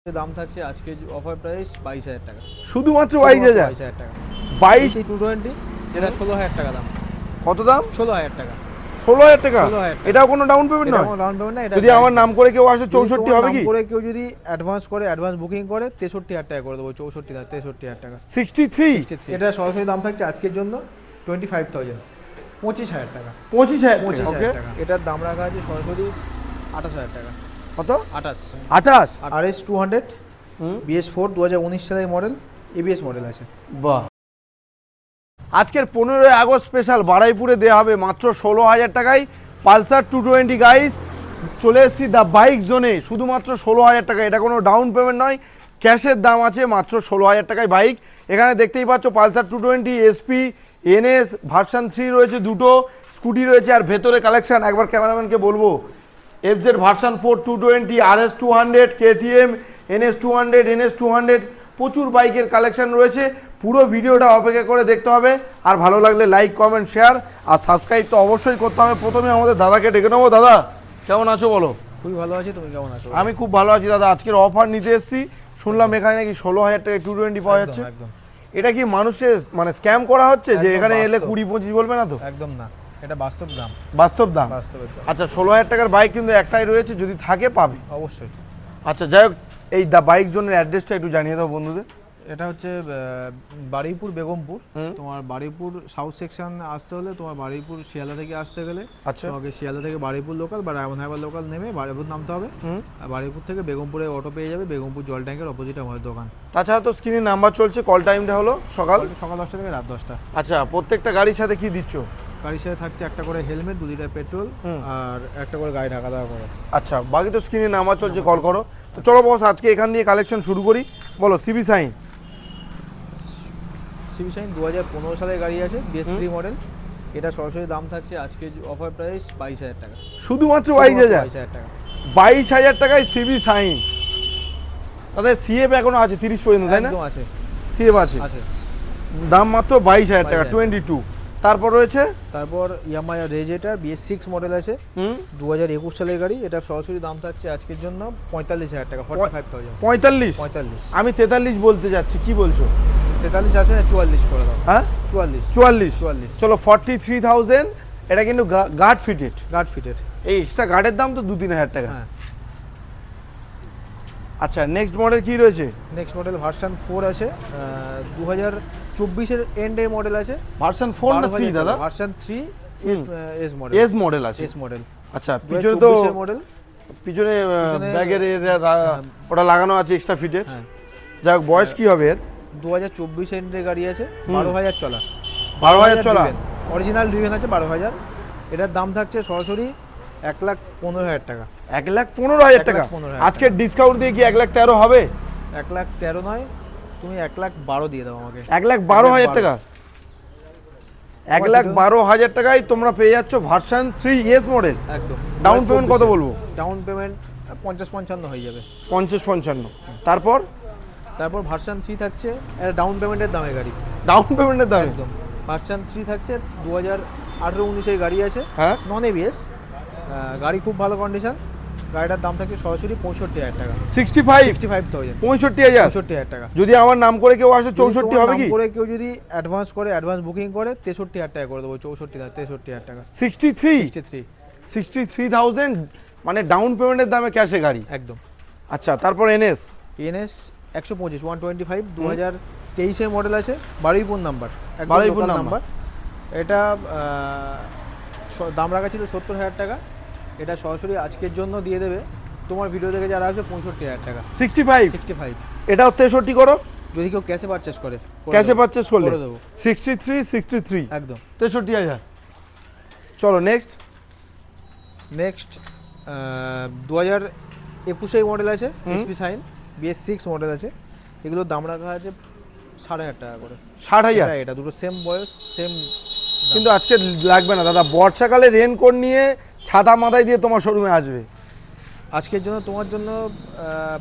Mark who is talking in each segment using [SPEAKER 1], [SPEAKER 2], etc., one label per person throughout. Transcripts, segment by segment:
[SPEAKER 1] দাম থাকছে আজকে অফার প্রাইস 22,000 টাকা।
[SPEAKER 2] শুধুমাত্র 22,000
[SPEAKER 1] টাকা।
[SPEAKER 2] 22
[SPEAKER 1] 220 যেটা 16,000 টাকা দাম।
[SPEAKER 2] কত দাম?
[SPEAKER 1] 16,000 টাকা।
[SPEAKER 2] 16,000 টাকা।
[SPEAKER 1] 16,000 টাকা।
[SPEAKER 2] এটাও কোনো ডাউন পেমেন্ট
[SPEAKER 1] এটা
[SPEAKER 2] নয়?
[SPEAKER 1] কোনো ডাউন পেমেন্ট না, এটা
[SPEAKER 2] যদি আমার নাম করে কেউ আসে 64 হবে কি?
[SPEAKER 1] নাম করে কেউ যদি অ্যাডভান্স করে, অ্যাডভান্স বুকিং করে 63,000 টাকা করে দেবো। 63,000 টাকা।
[SPEAKER 2] 63
[SPEAKER 1] এটা সরাসরি দাম থাকছে আজকের জন্য 25,000, 25,000 টাকা।
[SPEAKER 2] 25,000 ওকে।
[SPEAKER 1] 25,000 টাকা। এটার দাম রাখা আছে সরাসরি 28,000 টাকা।
[SPEAKER 2] কত?
[SPEAKER 1] 28
[SPEAKER 2] 28
[SPEAKER 1] RS 200 BS4 2019 সালের মডেল, ABS মডেল আছে।
[SPEAKER 2] বাহ। আজকের 15 আগস্ট স্পেশাল বারাইপুরে দেওয়া হবে মাত্র 16,000 টাকায় পালসার 220 গাইস। চলে এসেছি দ্য বাইক জোনে, শুধুমাত্র 16,000 টাকা। এটা কোনো ডাউন পেমেন্ট নয়, ক্যাশের দাম আছে মাত্র 16,000 টাকায় বাইক। এখানে দেখতেই পাচ্ছ পালসার 220 SP NS ভার্সন 3 রয়েছে, দুটো স্কুটি রয়েছে, আর ভেতরে কালেকশন একবার ক্যামেরাম্যানকে বলবো FZ version 4 220 RS 200 KTM NS 200 NS 200 প্রচুর বাইকের কালেকশন রয়েছে। পুরো ভিডিওটা অপেক্ষা করে দেখতে হবে, আর ভালো লাগলে লাইক কমেন্ট শেয়ার আর সাবস্ক্রাইব তো অবশ্যই করতে হবে। প্রথমে আমাদের দাদাকে ডেকে নেবো। দাদা কেমন আছো বলো?
[SPEAKER 1] খুবই ভালো আছি, তুমি কেমন আছো?
[SPEAKER 2] আমি খুব ভালো আছি দাদা। আজকের অফার নিতে এসেছি, শুনলাম এখানে নাকি 16,000 টাকায় 220 পাওয়া যাচ্ছে।
[SPEAKER 1] একদম।
[SPEAKER 2] এটা কি মানুষের মানে স্ক্যাম করা হচ্ছে যে
[SPEAKER 1] একদম
[SPEAKER 2] এখানে এলে
[SPEAKER 1] বাস্তব।
[SPEAKER 2] 20-25 বলবে না তো?
[SPEAKER 1] একদম না, এটা বাস্তব দাম।
[SPEAKER 2] বাস্তব দাম।
[SPEAKER 1] বাস্তবের দাম
[SPEAKER 2] আচ্ছা 16,000 টাকার বাইক কিন্তু একটাই রয়েছে, যদি থাকে পাবে।
[SPEAKER 1] অবশ্যই।
[SPEAKER 2] আচ্ছা যাই হোক, এই দ্য বাইক জোনের অ্যাড্রেসটা একটু জানিয়ে দাও বন্ধুদের।
[SPEAKER 1] এটা হচ্ছে বারুইপুর বেগমপুর। তোমার বারুইপুর সাউথ সেকশন আসতে হলে তোমার বারুইপুর শিয়ালদা থেকে আসতে গেলে
[SPEAKER 2] আচ্ছা
[SPEAKER 1] তোমাকে শিয়ালদা থেকে বারুইপুর লোকাল বা ডায়মন্ড হারবার লোকাল নেমে বারুইপুর নামতে হবে। আর বারুইপুর থেকে বেগমপুরে অটো পেয়ে যাবে, বেগমপুর জল ট্যাঙ্কের অপোজিটে আমাদের দোকান।
[SPEAKER 2] তাছাড়া তো স্ক্রিনে নাম্বার চলছে, কল টাইমটা হলো সকাল
[SPEAKER 1] সকাল 10টা থেকে রাত 10টা।
[SPEAKER 2] আচ্ছা প্রত্যেকটা গাড়ির সাথে কি দিচ্ছ?
[SPEAKER 1] গাড়ির সাথে থাকছে একটা করে হেলমেট, 2 লিটার পেট্রোল আর একটা করে গাড়ি ঢাকা দেওয়া করে।
[SPEAKER 2] আচ্ছা বাকি তো স্ক্রিনে নাম্বার চলছে, কল করো। তো চলো বস আজকে এখান দিয়ে কালেকশন শুরু করি। বলো সিবি সাইন।
[SPEAKER 1] সিবি শাইন 2015 সালের গাড়ি আছে, BS3 মডেল। এটা সরাসরি দাম থাকছে আজকে অফার প্রাইস 22,000 টাকা।
[SPEAKER 2] শুধুমাত্র 22,000
[SPEAKER 1] 22,000 টাকা।
[SPEAKER 2] 22,000 টাকায় সিবি সাইন। তাহলে সিএফ এখনো আছে 30 পর্যন্ত, তাই না?
[SPEAKER 1] একদম আছে।
[SPEAKER 2] সিএফ আছে, দাম মাত্র 22,000 টাকা 22। তারপর রয়েছে
[SPEAKER 1] তারপর ইয়ামাহা রেজেটার BS6 মডেল আছে, 2021 সালের গাড়ি। এটা সরাসরি দাম থাকছে আজকের জন্য 45,000 টাকা, 45,000।
[SPEAKER 2] 45।
[SPEAKER 1] 45।
[SPEAKER 2] আমি 43 বলতে যাচ্ছি, কি বলছো?
[SPEAKER 1] 43 আছে না, 44 করে দাও।
[SPEAKER 2] হ্যাঁ
[SPEAKER 1] 44।
[SPEAKER 2] 44। চলো 43,000। এটা কিন্তু গার্ড ফিটেড।
[SPEAKER 1] Guard fitted.
[SPEAKER 2] এই এক্সট্রা গার্ডের দাম তো 2-3 হাজার টাকা।
[SPEAKER 1] হ্যাঁ।
[SPEAKER 2] আচ্ছা নেক্সট মডেল কি রয়েছে?
[SPEAKER 1] নেক্সট মডেল ভার্সন 4 আছে, 2024 এর এন্ডের মডেল আছে।
[SPEAKER 2] ভার্সন 4 না 3 দাদা?
[SPEAKER 1] Version 3 S model.
[SPEAKER 2] S model আছে।
[SPEAKER 1] S model.
[SPEAKER 2] আচ্ছা পিছনে তো
[SPEAKER 1] মডেল,
[SPEAKER 2] পিছনে ব্যাগের ওটা লাগানো আছে এক্সট্রা ফিটেড। যাই হোক বয়স কি হবে এর?
[SPEAKER 1] 2024 এন্ডের গাড়ি আছে, 12,000 চলা।
[SPEAKER 2] 12,000 চলা।
[SPEAKER 1] অরিজিনাল ড্রিভেন আছে 12,000। এটার দাম থাকছে সরাসরি 1,15,000 টাকা।
[SPEAKER 2] 1,15,000 টাকা।
[SPEAKER 1] 1,15,000
[SPEAKER 2] আজকে ডিসকাউন্ট দিয়ে কি 1,13,000 হবে?
[SPEAKER 1] 1,13,000 নয়, তুমি 1,12,000 দিয়ে দাও আমাকে।
[SPEAKER 2] 1,12,000 টাকা। 1,12,000 টাকায় তোমরা পেয়ে যাচ্ছ ভার্সন 3 এস মডেল।
[SPEAKER 1] একদম।
[SPEAKER 2] ডাউন পেমেন্ট কত বলবো?
[SPEAKER 1] ডাউন পেমেন্ট 50-55 হয়ে যাবে।
[SPEAKER 2] 50-55। তারপর
[SPEAKER 1] ভার্সন 3 থাকছে, এটা ডাউন পেমেন্টের দামে গাড়ি।
[SPEAKER 2] ডাউন পেমেন্টের দাম
[SPEAKER 1] একদম। ভার্সন 3 থাকছে 2018-19 এর গাড়ি আছে,
[SPEAKER 2] হ্যাঁ
[SPEAKER 1] নন ABS গাড়ি, খুব ভালো কন্ডিশন। গাড়িটার দাম থাকছে সরাসরি 65,000 টাকা।
[SPEAKER 2] 65
[SPEAKER 1] 65,000।
[SPEAKER 2] 65,000।
[SPEAKER 1] 65,000 টাকা।
[SPEAKER 2] যদি আমার নাম করে কেউ আসে 64 হবে কি?
[SPEAKER 1] নাম করে কেউ যদি অ্যাডভান্স করে, অ্যাডভান্স বুকিং করে 63,000 টাকা করে দেবো। 63,000 টাকা।
[SPEAKER 2] 63,000 মানে ডাউন পেমেন্টের দামে ক্যাশে গাড়ি।
[SPEAKER 1] একদম।
[SPEAKER 2] আচ্ছা তারপর NS
[SPEAKER 1] 125 125 2023 এর মডেল আছে, বারুইপুর নাম্বার।
[SPEAKER 2] বারুইপুর নাম্বার।
[SPEAKER 1] এটা দাম রাখা ছিল 70,000 টাকা। এটা সরাসরি আজকের জন্য দিয়ে দেবে তোমার ভিডিও দেখে যারা আসবে 65,000 টাকা।
[SPEAKER 2] 65। এটাও 63 করো
[SPEAKER 1] যদি কেউ ক্যাশে পারচেস করে।
[SPEAKER 2] ক্যাশে পারচেজ করলে
[SPEAKER 1] করে দেবো।
[SPEAKER 2] 63
[SPEAKER 1] একদম।
[SPEAKER 2] 63,000। চলো নেক্সট
[SPEAKER 1] 2021 মডেল আছে, SP সাইন BS6 মডেল আছে। এগুলোর দাম রাখা আছে 60,000 টাকা করে।
[SPEAKER 2] 60,000।
[SPEAKER 1] এটা দুটো সেম বয়স, সেম।
[SPEAKER 2] কিন্তু আজকে লাগবে না দাদা, বর্ষাকালে রেনকোট নিয়ে ছাতা মাথায় দিয়ে তোমার শোরুমে আসবে।
[SPEAKER 1] আজকের জন্য তোমার জন্য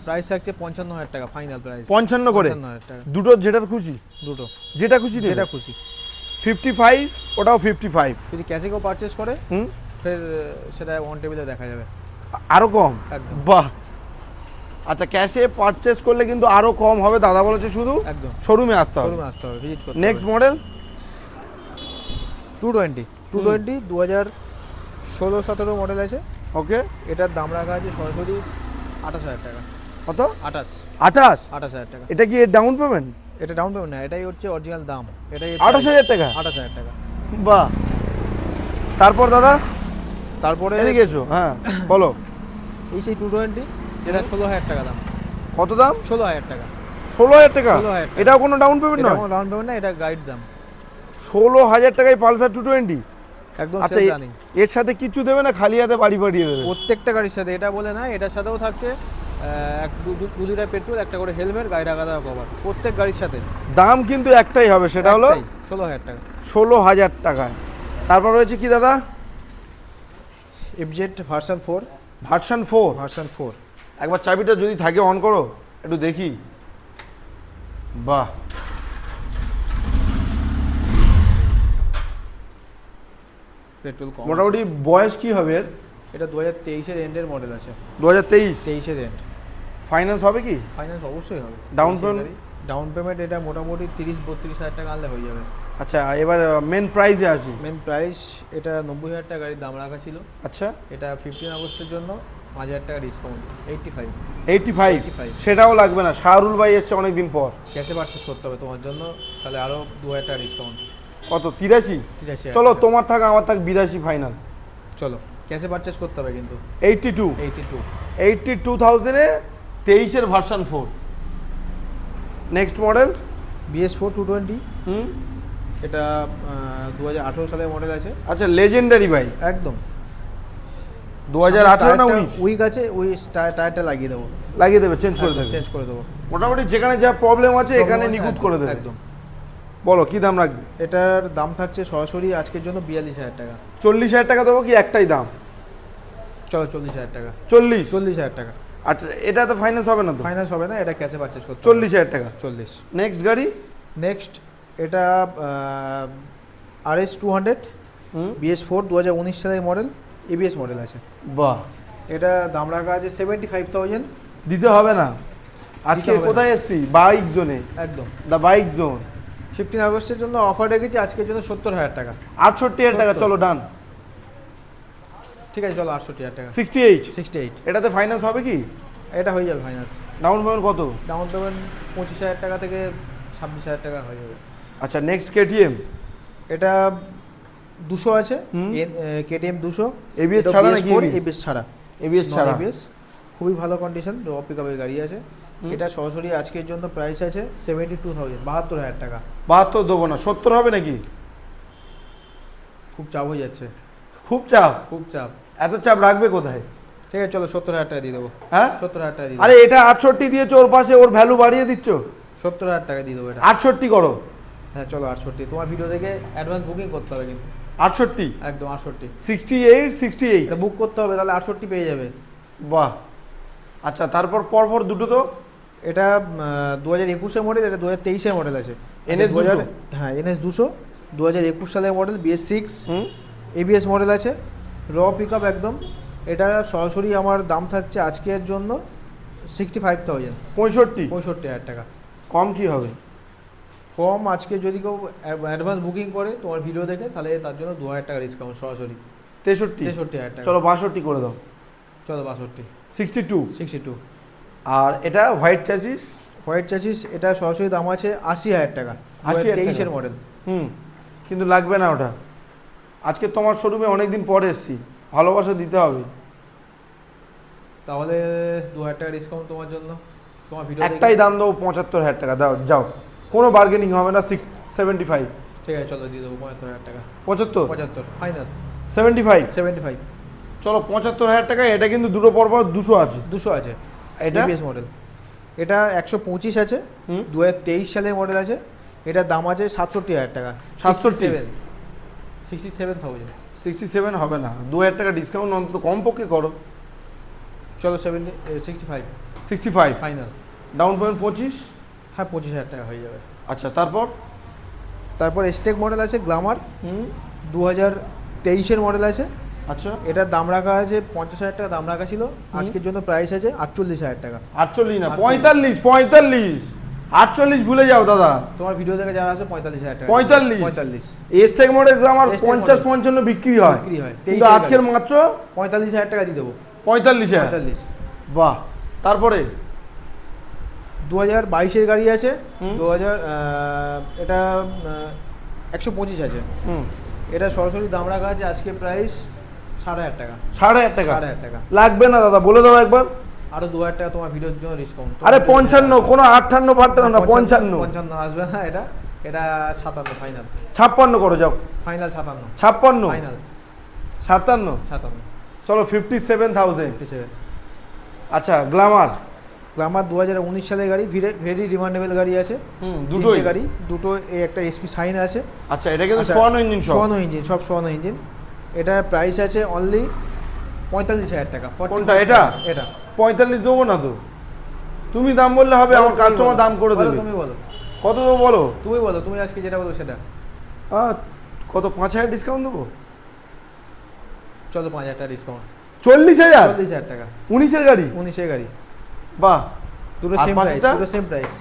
[SPEAKER 1] প্রাইস থাকছে 55,000 টাকা, ফাইনাল প্রাইস
[SPEAKER 2] 55 করে।
[SPEAKER 1] 55,000 টাকা।
[SPEAKER 2] দুটো যেটার খুশি,
[SPEAKER 1] দুটো
[SPEAKER 2] যেটা খুশি নেবে।
[SPEAKER 1] যেটা খুশি।
[SPEAKER 2] 55 ওটাও 55।
[SPEAKER 1] যদি ক্যাশে কেউ পারচেস করে ফের সেটা অন টেবিলে দেখা যাবে।
[SPEAKER 2] আরো কম?
[SPEAKER 1] একদম।
[SPEAKER 2] বাহ আচ্ছা, ক্যাশে পারচেস করলে কিন্তু আরো কম হবে, দাদা বলেছে শুধু
[SPEAKER 1] একদম
[SPEAKER 2] শোরুমে আসতে হবে।
[SPEAKER 1] শোরুমে আসতে হবে, ভিজিট করতে
[SPEAKER 2] নেক্সট মডেল
[SPEAKER 1] 220 2016-17 মডেল আছে।
[SPEAKER 2] ওকে,
[SPEAKER 1] এটার দাম রাখা আছে সরাসরি 28,000 টাকা।
[SPEAKER 2] কত?
[SPEAKER 1] 28
[SPEAKER 2] 28,000
[SPEAKER 1] টাকা।
[SPEAKER 2] এটা কি এর ডাউন পেমেন্ট?
[SPEAKER 1] এটা ডাউন পেমেন্ট না, এটাই হচ্ছে অরিজিনাল দাম। এটাই
[SPEAKER 2] 28,000 টাকা?
[SPEAKER 1] 28,000 টাকা।
[SPEAKER 2] বাহ। তারপর দাদা
[SPEAKER 1] তারপরে
[SPEAKER 2] এদিকে এসো, হ্যাঁ বলো।
[SPEAKER 1] এই সেই 220 যেটা 16,000 টাকা দাম।
[SPEAKER 2] কত দাম?
[SPEAKER 1] 16,000 টাকা।
[SPEAKER 2] 16,000 টাকা?
[SPEAKER 1] 16,000 টাকা।
[SPEAKER 2] এটাও কোনো ডাউন পেমেন্ট
[SPEAKER 1] এটা
[SPEAKER 2] নয়?
[SPEAKER 1] কোনো ডাউন পেমেন্ট না, এটা গাইড দাম।
[SPEAKER 2] 16,000 টাকায় পালসার 220?
[SPEAKER 1] একদম
[SPEAKER 2] আচ্ছা,
[SPEAKER 1] সেল রানিং।
[SPEAKER 2] এর সাথে কিছু দেবে না, খালি হাতে বাড়ি পাঠিয়ে দেবে?
[SPEAKER 1] প্রত্যেকটা গাড়ির সাথে, এটা বলে না, এটার সাথেও থাকছে 2 লিটার পেট্রোল, একটা করে হেলমেট, গাড়ি রাখা দেওয়া কভার, প্রত্যেক গাড়ির সাথে।
[SPEAKER 2] দাম কিন্তু একটাই হবে, সেটা হলো
[SPEAKER 1] 16,000 টাকা।
[SPEAKER 2] 16,000 টাকায়। তারপর রয়েছে কি দাদা?
[SPEAKER 1] FZ version 4।
[SPEAKER 2] ভার্সন 4?
[SPEAKER 1] ভার্সন 4।
[SPEAKER 2] একবার চাবিটা যদি থাকে অন করো, একটু দেখি। বাহ,
[SPEAKER 1] পেট্রোল কম।
[SPEAKER 2] মোটামুটি বয়স কি হবে এর?
[SPEAKER 1] এটা 2023-এর এন্ডের মডেল আছে।
[SPEAKER 2] 2023?
[SPEAKER 1] 23-এর এন্ড।
[SPEAKER 2] ফাইন্যান্স হবে কি?
[SPEAKER 1] ফাইন্যান্স অবশ্যই হবে।
[SPEAKER 2] Down payment?
[SPEAKER 1] ডাউন পেমেন্ট এটা মোটামুটি 30-32,000 টাকা আনলে হয়ে যাবে।
[SPEAKER 2] আচ্ছা, এবার মেন প্রাইসে আসি।
[SPEAKER 1] মেন প্রাইস এটা 90,000 টাকা গাড়ির দাম রাখা ছিল।
[SPEAKER 2] আচ্ছা,
[SPEAKER 1] এটা 15 আগস্টের জন্য 5,000 টাকা ডিসকাউন্ট, 85।
[SPEAKER 2] 85? সেটাও লাগবে না, শাহরুল ভাই এসছে অনেকদিন পর।
[SPEAKER 1] ক্যাশে পারচেস করতে হবে তোমার জন্য, তাহলে আরও 2,000 টাকা ডিসকাউন্ট।
[SPEAKER 2] কত? 83?
[SPEAKER 1] 83,000
[SPEAKER 2] চলো,
[SPEAKER 1] টাকা।
[SPEAKER 2] তোমার থাক আমার থাক 82 ফাইনাল।
[SPEAKER 1] চলো, ক্যাশে পারচেস করতে হবে কিন্তু।
[SPEAKER 2] 82? 82,000-এ 23-এর ভার্সন 4। Next model
[SPEAKER 1] BS4 220।
[SPEAKER 2] হুম,
[SPEAKER 1] এটা 2018 সালের মডেল আছে।
[SPEAKER 2] আচ্ছা, লেজেন্ডারি বাইক।
[SPEAKER 1] একদম
[SPEAKER 2] 2018 না 19?
[SPEAKER 1] উইক আছে, ওই টায়ারটা লাগিয়ে দেবো।
[SPEAKER 2] লাগিয়ে দেবে, চেঞ্জ করে দেবে?
[SPEAKER 1] চেঞ্জ করে দেবো।
[SPEAKER 2] মোটামুটি যেখানে যা প্রবলেম আছে এখানে নিখুঁত করে দেবে
[SPEAKER 1] একদম।
[SPEAKER 2] বলো কি দাম রাখবে?
[SPEAKER 1] এটার দাম থাকছে সরাসরি আজকের জন্য 42,000 টাকা।
[SPEAKER 2] 40,000 টাকা দেবো কি একটাই দাম?
[SPEAKER 1] চলো 40,000 টাকা।
[SPEAKER 2] 40,000
[SPEAKER 1] টাকা।
[SPEAKER 2] আচ্ছা, এটা তো ফাইন্যান্স হবে না তো?
[SPEAKER 1] ফাইন্যান্স হবে না, এটা ক্যাশে পারচেস করতে হবে।
[SPEAKER 2] 40,000 টাকা।
[SPEAKER 1] 40।
[SPEAKER 2] নেক্সট গাড়ি
[SPEAKER 1] নেক্সট এটা RS 200 BS4 2019 সালের মডেল, ABS মডেল আছে।
[SPEAKER 2] বাহ,
[SPEAKER 1] এটা দাম রাখা আছে 75,000।
[SPEAKER 2] দিতে হবে না। আজকে
[SPEAKER 1] দিতে হবে
[SPEAKER 2] কোথায় এসছি? বাইক জোনে,
[SPEAKER 1] একদম।
[SPEAKER 2] The bike zone.
[SPEAKER 1] 15 আগস্টের জন্য অফার রেখেছি আজকের জন্য 70,000 টাকা।
[SPEAKER 2] 68,000 টাকা, চলো ডান।
[SPEAKER 1] ঠিক আছে, চলো 68,000 টাকা।
[SPEAKER 2] 68?
[SPEAKER 1] 68।
[SPEAKER 2] এটাতে ফাইন্যান্স হবে কি?
[SPEAKER 1] এটা হয়ে যাবে ফাইন্যান্স।
[SPEAKER 2] ডাউন পেমেন্ট কত?
[SPEAKER 1] ডাউন পেমেন্ট 25,000 টাকা থেকে 26,000 টাকা হয়ে যাবে।
[SPEAKER 2] আচ্ছা, নেক্সট KTM।
[SPEAKER 1] এটা 200 আছে, KTM 200।
[SPEAKER 2] ABS ছাড়া নাকি?
[SPEAKER 1] ABS ছাড়া।
[SPEAKER 2] ABS ছাড়া?
[SPEAKER 1] ABS, খুবই ভালো কন্ডিশন, র পিকআপের গাড়ি আছে। এটা সরাসরি আজকের জন্য প্রাইস আছে 72,000, 72,000 টাকা।
[SPEAKER 2] 72 দেবো না, 70 হবে নাকি?
[SPEAKER 1] খুব চাপ হয়ে যাচ্ছে।
[SPEAKER 2] খুব চাপ?
[SPEAKER 1] খুব চাপ।
[SPEAKER 2] এত চাপ রাখবে কোথায়?
[SPEAKER 1] ঠিক আছে, চলো 70,000 টাকা দিয়ে দেবো।
[SPEAKER 2] হ্যাঁ,
[SPEAKER 1] 70,000 টাকা দিয়ে
[SPEAKER 2] আরে এটা 68 দিয়েছো, ওর পাশে ওর ভ্যালু বাড়িয়ে দিচ্ছ।
[SPEAKER 1] 70,000 টাকা দিয়ে দেবো এটা।
[SPEAKER 2] 68 করো।
[SPEAKER 1] হ্যাঁ চলো 68। তোমার ভিডিও দেখে অ্যাডভান্স বুকিং করতে হবে কিন্তু।
[SPEAKER 2] 68?
[SPEAKER 1] একদম 68।
[SPEAKER 2] 68?
[SPEAKER 1] এটা বুক করতে হবে, তাহলে 68 পেয়ে যাবে।
[SPEAKER 2] বাহ। আচ্ছা, তারপর পরপর দুটো তো?
[SPEAKER 1] এটা 2021-এর মডেল, এটা 2023-এর মডেল আছে।
[SPEAKER 2] NS 200?
[SPEAKER 1] হ্যাঁ, NS 200 2021 সালের মডেল, BS6 ABS মডেল আছে, র পিকআপ একদম। এটা সরাসরি আমার দাম থাকছে আজকের জন্য 65,000। 65,000 টাকা।
[SPEAKER 2] কম কি হবে?
[SPEAKER 1] কম আজকে যদি কেউ অ্যাডভান্স বুকিং করে তোমার ভিডিও দেখে, তাহলে তার জন্য 2,000 টাকা ডিসকাউন্ট সরাসরি। 63,000 টাকা।
[SPEAKER 2] চলো 62 করে দাও।
[SPEAKER 1] চলো 62।
[SPEAKER 2] 62? আর এটা হোয়াইট চ্যাসিস?
[SPEAKER 1] হোয়াইট চ্যাসিস, এটা সরাসরি দাম আছে 80,000 টাকা। 23-এর মডেল।
[SPEAKER 2] কিন্তু লাগবে না ওটা। আজকে তোমার শোরুমে অনেকদিন পরে এসছি, ভালোবাসা দিতে হবে।
[SPEAKER 1] তাহলে 2,000 টাকা ডিসকাউন্ট তোমার জন্য। তোমার ভিডিও
[SPEAKER 2] একটাই দাম দেবো, 75,000 টাকা দাও, যাও। কোনো বার্গেনিং হবে না। 75?
[SPEAKER 1] ঠিক আছে, চলো দিয়ে দেবো 75,000 টাকা।
[SPEAKER 2] 75
[SPEAKER 1] ফাইনাল।
[SPEAKER 2] 75? চলো 75,000 টাকা। এটা কিন্তু দুটো পরপর 200 আছে।
[SPEAKER 1] 200 আছে।
[SPEAKER 2] এটা
[SPEAKER 1] ABS মডেল। এটা 125 আছে, 2023 সালের মডেল আছে। এটার দাম আছে 67,000 টাকা।
[SPEAKER 2] 67?
[SPEAKER 1] 67,000।
[SPEAKER 2] 67 হবে না, 2,000 টাকা ডিসকাউন্ট অন্তত কমপক্ষে করো।
[SPEAKER 1] চলো 65
[SPEAKER 2] 65
[SPEAKER 1] ফাইনাল।
[SPEAKER 2] Down payment 25?
[SPEAKER 1] হ্যাঁ, 25,000 টাকা হয়ে যাবে।
[SPEAKER 2] আচ্ছা, তারপর
[SPEAKER 1] স্টেক মডেল আছে, গ্ল্যামার 2023-এর মডেল আছে।
[SPEAKER 2] আচ্ছা
[SPEAKER 1] এটার দাম রাখা আছে 50,000 টাকা দাম রাখা ছিল, আজকের জন্য প্রাইস আছে 48,000 টাকা।
[SPEAKER 2] 48 না 45 48 ভুলে যাও দাদা।
[SPEAKER 1] তোমার ভিডিও দেখে যারা আছে 45,000 টাকা।
[SPEAKER 2] 45 এসটেক মডেল গ্লামার 50-55 বিক্রি হয়, কিন্তু আজকের মাত্র
[SPEAKER 1] 45,000 টাকা দিয়ে দেবো।
[SPEAKER 2] 45,000।
[SPEAKER 1] 45।
[SPEAKER 2] বাহ। তারপরে
[SPEAKER 1] 2022 এর গাড়ি আছে, 2000 এটা 125 আছে। এটা সরাসরি দাম রাখা আছে আজকে প্রাইস 1,500 টাকা।
[SPEAKER 2] 1,500 টাকা?
[SPEAKER 1] 1,500 টাকা
[SPEAKER 2] লাগবে না দাদা, বলে দাও একবার।
[SPEAKER 1] আরো 2,000 টাকা তোমার ভিডিওর জন্য ডিসকাউন্ট।
[SPEAKER 2] আরে 55, কোনো 58 58 না, 55
[SPEAKER 1] 55 আসবে না, এটা এটা 57 ফাইনাল।
[SPEAKER 2] 56 করো যাও।
[SPEAKER 1] ফাইনাল 57।
[SPEAKER 2] 56
[SPEAKER 1] ফাইনাল
[SPEAKER 2] 57।
[SPEAKER 1] 57।
[SPEAKER 2] চলো 57,000।
[SPEAKER 1] 57।
[SPEAKER 2] আচ্ছা গ্ল্যামার।
[SPEAKER 1] গ্ল্যামার 2019 সালের গাড়ি, ভেরি ডিমান্ডেবল গাড়ি আছে।
[SPEAKER 2] দুটোই
[SPEAKER 1] তিনটে গাড়ি, দুটো একটা এসপি সাইন আছে।
[SPEAKER 2] আচ্ছা এটা কিন্তু সোয়ানো ইঞ্জিন,
[SPEAKER 1] সোয়ানো ইঞ্জিন, সব সোয়ানো ইঞ্জিন। এটার প্রাইস আছে অনলি 45,000 টাকা।
[SPEAKER 2] কোনটা? এটা?
[SPEAKER 1] এটা
[SPEAKER 2] 45 দেবো না তো, তুমি দাম বললে হবে, আমার কাস্টমার দাম করে দেবে।
[SPEAKER 1] তুমি বলো
[SPEAKER 2] কত দেবো বলো?
[SPEAKER 1] তুমি বলো, তুমি আজকে যেটা বলো সেটা।
[SPEAKER 2] কত, 5,000 ডিসকাউন্ট দেবো?
[SPEAKER 1] চলো 5,000 টাকা ডিসকাউন্ট।
[SPEAKER 2] 40,000?
[SPEAKER 1] 40,000 টাকা।
[SPEAKER 2] 19-এর গাড়ি?
[SPEAKER 1] 19 এর গাড়ি।
[SPEAKER 2] বাহ।
[SPEAKER 1] দুটো
[SPEAKER 2] আর
[SPEAKER 1] সেম প্রাইস,
[SPEAKER 2] পাঁচটা?
[SPEAKER 1] দুটো সেম প্রাইস,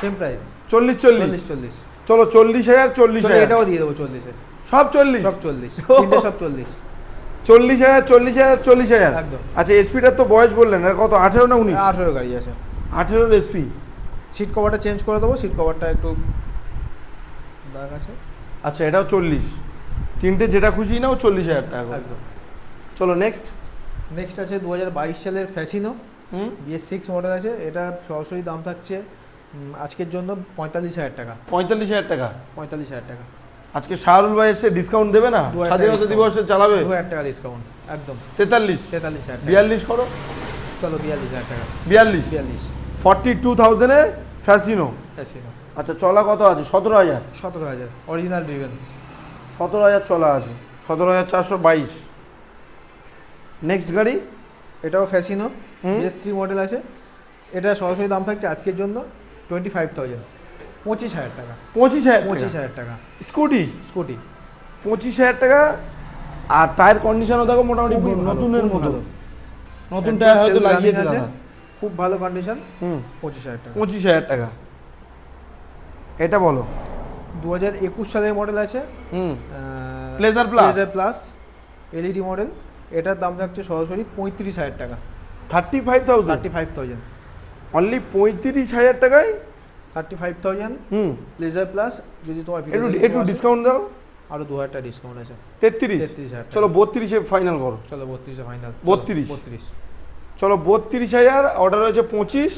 [SPEAKER 1] সেম প্রাইস।
[SPEAKER 2] 40
[SPEAKER 1] 40।
[SPEAKER 2] চলো 40,000 40,000।
[SPEAKER 1] এটাও দিয়ে দেবো 40 এ।
[SPEAKER 2] সব 40?
[SPEAKER 1] সব 40, তিনটে সব 40।
[SPEAKER 2] 40,000 40,000 40,000
[SPEAKER 1] একদম।
[SPEAKER 2] আচ্ছা এসপিটার তো বয়স বললেন, আর কত, 18 না 19?
[SPEAKER 1] 18 গাড়ি আছে।
[SPEAKER 2] 18 এসপি।
[SPEAKER 1] সিট কভারটা চেঞ্জ করে দেবো, সিট কভারটা একটু দাগ আছে।
[SPEAKER 2] আচ্ছা এটাও 40, তিনটে যেটা খুশি নাও 40,000 টাকা করে।
[SPEAKER 1] একদম।
[SPEAKER 2] চলো নেক্সট।
[SPEAKER 1] নেক্সট আছে 2022 সালের ফ্যাসিনো, BS6 মডেল আছে। এটা সরাসরি দাম থাকছে আজকের জন্য 45,000 টাকা।
[SPEAKER 2] 45,000 টাকা?
[SPEAKER 1] 45,000 টাকা।
[SPEAKER 2] আজকে শাহরুল ভাই এসে ডিসকাউন্ট দেবে না?
[SPEAKER 1] 2,000
[SPEAKER 2] স্বাধীনতা দিবসে চালাবে।
[SPEAKER 1] 2,000 টাকা ডিসকাউন্ট একদম।
[SPEAKER 2] 43
[SPEAKER 1] 43,000 টাকা।
[SPEAKER 2] 42 করো।
[SPEAKER 1] চলো 42,000 টাকা।
[SPEAKER 2] 42 42,000 এ ফ্যাসিনো।
[SPEAKER 1] ফ্যাসিনো।
[SPEAKER 2] আচ্ছা চলা কত আছে? 17,000?
[SPEAKER 1] 17,000 অরিজিনাল ড্রিভেন।
[SPEAKER 2] 17,000 চলা আছে, 17,422। নেক্সট গাড়ি,
[SPEAKER 1] এটাও ফ্যাসিনো, BS3 মডেল আছে। এটা সরাসরি দাম থাকছে আজকের জন্য 25,000, 25,000 টাকা।
[SPEAKER 2] 25,000?
[SPEAKER 1] 25,000 টাকা।
[SPEAKER 2] স্কুটি?
[SPEAKER 1] স্কুটি
[SPEAKER 2] 25,000 টাকা। আর টায়ার কন্ডিশনও দেখো মোটামুটি
[SPEAKER 1] খুবই ভালো,
[SPEAKER 2] নতুনের
[SPEAKER 1] খুব
[SPEAKER 2] মতো।
[SPEAKER 1] ভালো।
[SPEAKER 2] নতুন
[SPEAKER 1] একদম
[SPEAKER 2] টায়ার হয়তো
[SPEAKER 1] self
[SPEAKER 2] লাগিয়েছে
[SPEAKER 1] running আছে,
[SPEAKER 2] দাদা।
[SPEAKER 1] খুব ভালো কন্ডিশন। 25,000 টাকা।
[SPEAKER 2] 25,000 টাকা। এটা বলো।
[SPEAKER 1] 2021 সালের মডেল আছে,
[SPEAKER 2] pleasure plus.
[SPEAKER 1] Pleasure plus LED model. এটার দাম থাকছে সরাসরি 35,000 টাকা।
[SPEAKER 2] 35,000?
[SPEAKER 1] 35,000।
[SPEAKER 2] অনলি 35,000 টাকায়
[SPEAKER 1] 35,000 প্লেজার প্লাস। যদি তোমার
[SPEAKER 2] একটু ডিসকাউন্ট দাও।
[SPEAKER 1] আরো 2,000 টাকা ডিসকাউন্ট আছে।
[SPEAKER 2] 33?
[SPEAKER 1] 33,000
[SPEAKER 2] চলো 32 এ ফাইনাল করো।
[SPEAKER 1] চলো 32 এ ফাইনাল।
[SPEAKER 2] 32? চলো 32,000। অর্ডার হয়েছে 25,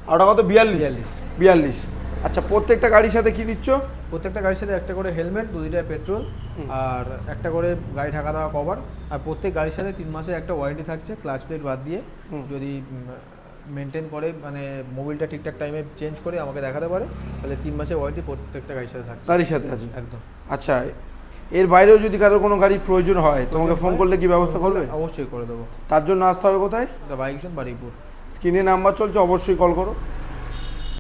[SPEAKER 2] আর ওটা কত? 42। আচ্ছা প্রত্যেকটা গাড়ির সাথে কি দিচ্ছ?
[SPEAKER 1] প্রত্যেকটা গাড়ির সাথে একটা করে হেলমেট, 2 লিটার পেট্রোল, আর একটা করে গাড়ি ঢাকা দেওয়া কভার। আর প্রত্যেক গাড়ির সাথে 3 মাসের একটা ওয়ারেন্টি থাকছে, ক্লাচ প্লেট বাদ দিয়ে। যদি মেনটেন করে, মানে মোবিলটা ঠিকঠাক টাইমে চেঞ্জ করে আমাকে দেখাতে পারে, তাহলে 3 মাসের ওয়ারেন্টি প্রত্যেকটা গাড়ির সাথে থাকছে।
[SPEAKER 2] গাড়ির সাথে আছে
[SPEAKER 1] একদম।
[SPEAKER 2] আচ্ছা এর বাইরেও যদি কারোর কোনো গাড়ির প্রয়োজন হয় তোমাকে ফোন করলে কি ব্যবস্থা করবে?
[SPEAKER 1] অবশ্যই করে দেবো।
[SPEAKER 2] তার জন্য আসতে হবে কোথায়?
[SPEAKER 1] Bike zone, Baruipur.
[SPEAKER 2] স্ক্রিনে নাম্বার চলছে, অবশ্যই কল করো।